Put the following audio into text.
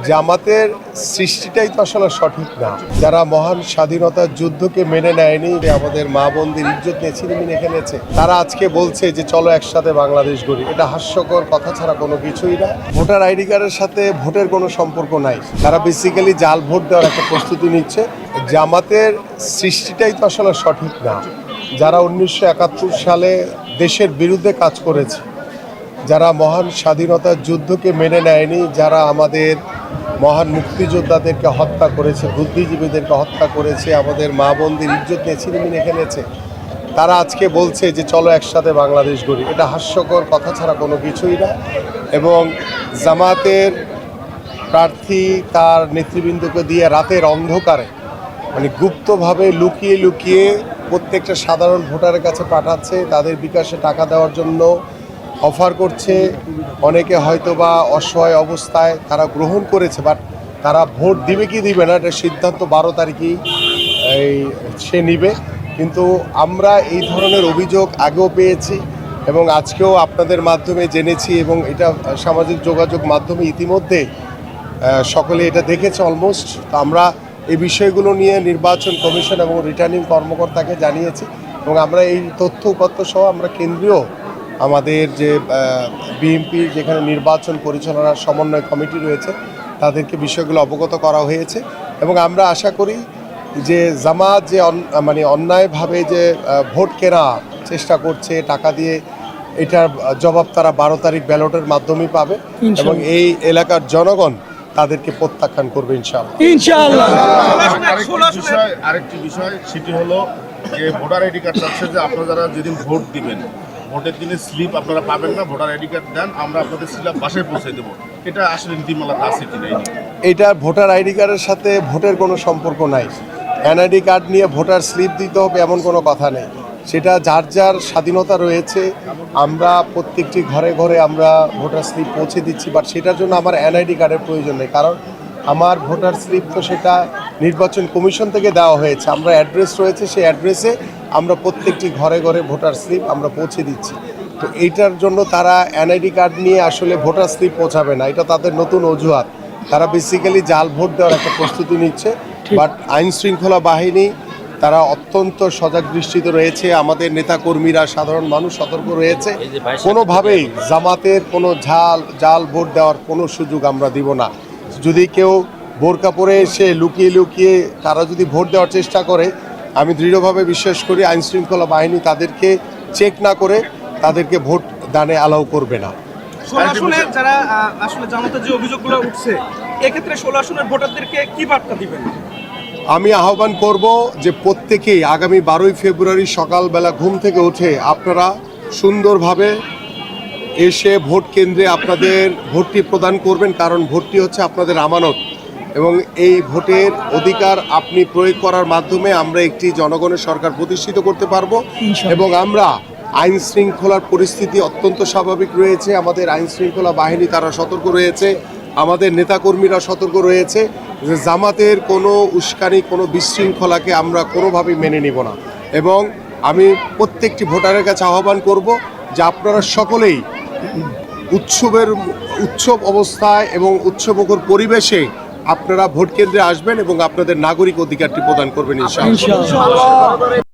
জামাতের সৃষ্টিটাই তো আসলে সঠিক না। যারা মহান স্বাধীনতার যুদ্ধকে মেনে নেয়নি, আমাদের মা বোনদের ইজ্জত নিয়ে ছিনিমিনি খেলেছে, তারা আজকে বলছে যে চলো একসাথে বাংলাদেশ গড়ি। এটা হাস্যকর কথা ছাড়া কোনো কিছুই না। ভোটার আইডি কার্ডের সাথে ভোটের কোনো সম্পর্ক নাই। তারা বেসিক্যালি জাল ভোট দেওয়ার একটা প্রস্তুতি নিচ্ছে। জামাতের সৃষ্টিটাই তো আসলে সঠিক না। যারা 1971 সালে দেশের বিরুদ্ধে কাজ করেছে, যারা মহান স্বাধীনতার যুদ্ধকে মেনে নেয়নি, যারা আমাদের মহান মুক্তিযোদ্ধাদেরকে হত্যা করেছে, বুদ্ধিজীবীদেরকে হত্যা করেছে, আমাদের মা বোনদের ইজ্জত নিয়ে ছিনিমিনি খেলেছে, তারা আজকে বলছে যে চলো একসাথে বাংলাদেশ গড়ি। এটা হাস্যকর কথা ছাড়া কোনো কিছুই না। এবং জামাতের প্রার্থী তার নেতৃবৃন্দকে দিয়ে রাতের অন্ধকারে মানে গুপ্তভাবে লুকিয়ে লুকিয়ে প্রত্যেকটা সাধারণ ভোটারের কাছে পাঠাচ্ছে, তাদের বিকাশে টাকা দেওয়ার জন্য অফার করছে। অনেকে হয়তো বা অসহায় অবস্থায় তারা গ্রহণ করেছে, বাট তারা ভোট দিবে কি দিবে না এটা সিদ্ধান্ত 12 তারিখেই সে নিবে। কিন্তু আমরা এই ধরনের অভিযোগ আগেও পেয়েছি এবং আজকেও আপনাদের মাধ্যমে জেনেছি, এবং এটা সামাজিক যোগাযোগ মাধ্যমে ইতিমধ্যে সকলে এটা দেখেছে অলমোস্ট। তো আমরা এই বিষয়গুলো নিয়ে নির্বাচন কমিশন এবং রিটার্নিং কর্মকর্তাকে জানিয়েছি, এবং আমরা এই তথ্য উপাত্ত সহ আমরা কেন্দ্রীয় আমাদের যে বিএনপির যেখানে নির্বাচন পরিচালনার সমন্বয় কমিটি রয়েছে তাদেরকে বিষয়গুলো অবগত করা হয়েছে। এবং আমরা আশা করি যে জামাত যে অন্যায়ভাবে যে ভোট কেনা চেষ্টা করছে টাকা দিয়ে, এটার জবাব তারা 12 তারিখ ব্যালটের মাধ্যমেই পাবে এবং এই এলাকার জনগণ তাদেরকে প্রত্যাখ্যান করবে ইনশাআল্লাহ। আরেকটি বিষয় সেটি হলো যে ভোটার আইডি কার্ড চাচ্ছে যে আপনারা যারা যেদিন ভোট দিবেন ভোটের দিনে স্লিপ আপনারা পাবেন না, ভোটার আইডি কার্ড দেন, আমরা আপনাদের স্লিপ বাসায় পৌঁছে দেবো। এটা আসলে নীতিমালাতে আছে কি নাই? এটা ভোটার আইডি কার্ডের সাথে ভোটের কোনো সম্পর্ক নাই। এনআইডি কার্ড নিয়ে ভোটার স্লিপ দিতে হবে এমন কোনো কথা নেই। সেটা যার যার স্বাধীনতা রয়েছে। আমরা প্রত্যেকটি ঘরে ঘরে আমরা ভোটার স্লিপ পৌঁছে দিচ্ছি, বাট সেটার জন্য আমার এনআইডি কার্ডের প্রয়োজন নেই, কারণ আমার ভোটার স্লিপ তো সেটা নির্বাচন কমিশন থেকে দেওয়া হয়েছে। আমরা অ্যাড্রেস রয়েছে, সেই অ্যাড্রেসে আমরা প্রত্যেকটি ঘরে ঘরে ভোটার স্লিপ আমরা পৌঁছে দিচ্ছি। তো এইটার জন্য তারা এনআইডি কার্ড নিয়ে আসলে ভোটার স্লিপ পৌঁছাবে না, এটা তাদের নতুন অজুহাত। তারা বেসিক্যালি জাল ভোট দেওয়ার একটা প্রস্তুতি নিচ্ছে। বাট আইন শৃঙ্খলা বাহিনী তারা অত্যন্ত সজাগ দৃষ্টিতে রয়েছে, আমাদের নেতাকর্মীরা সাধারণ মানুষ সতর্ক রয়েছে। কোনোভাবেই জামাতের কোনো জাল ভোট দেওয়ার কোনো সুযোগ আমরা দিব না। যদি কেউ বোরকা পরে এসে লুকিয়ে লুকিয়ে তারা যদি ভোট দেওয়ার চেষ্টা করে, আমি দৃঢ়ভাবে বিশ্বাস করি আইন শৃঙ্খলা বাহিনী তাদেরকে চেক না করে তাদেরকে ভোট দানে অ্যালাউ করবে না। 16 আসনের যারা আসলে জামাতের যে অভিযোগগুলো উঠছে, এক্ষেত্রে 16 আসনের ভোটারদেরকে কি বার্তা দিবেন? আমি আহ্বান করব যে প্রত্যেকেই আগামী 12ই ফেব্রুয়ারি সকালবেলা ঘুম থেকে উঠে আপনারা সুন্দরভাবে এসে ভোট কেন্দ্রে আপনাদের ভোটটি প্রদান করবেন, কারণ ভোটটি হচ্ছে আপনাদের আমানত এবং এই ভোটের অধিকার আপনি প্রয়োগ করার মাধ্যমে আমরা একটি জনগণের সরকার প্রতিষ্ঠিত করতে পারবো। এবং আমরা আইন শৃঙ্খলার পরিস্থিতি অত্যন্ত স্বাভাবিক রয়েছে, আমাদের আইন শৃঙ্খলা বাহিনী তারা সতর্ক রয়েছে, আমাদের নেতাকর্মীরা সতর্ক রয়েছে যে জামাতের কোনো উস্কানি কোনো বিশৃঙ্খলাকে আমরা কোনোভাবেই মেনে নিব না। এবং আমি প্রত্যেকটি ভোটারের কাছে আহ্বান করব যে আপনারা সকলেই উৎসব অবস্থায় এবং উৎসবমুখর পরিবেশে আপনারা ভোট কেন্দ্রে আসবেন এবং আপনাদের নাগরিক অধিকারটি প্রদান করবেন ইনশাআল্লাহ।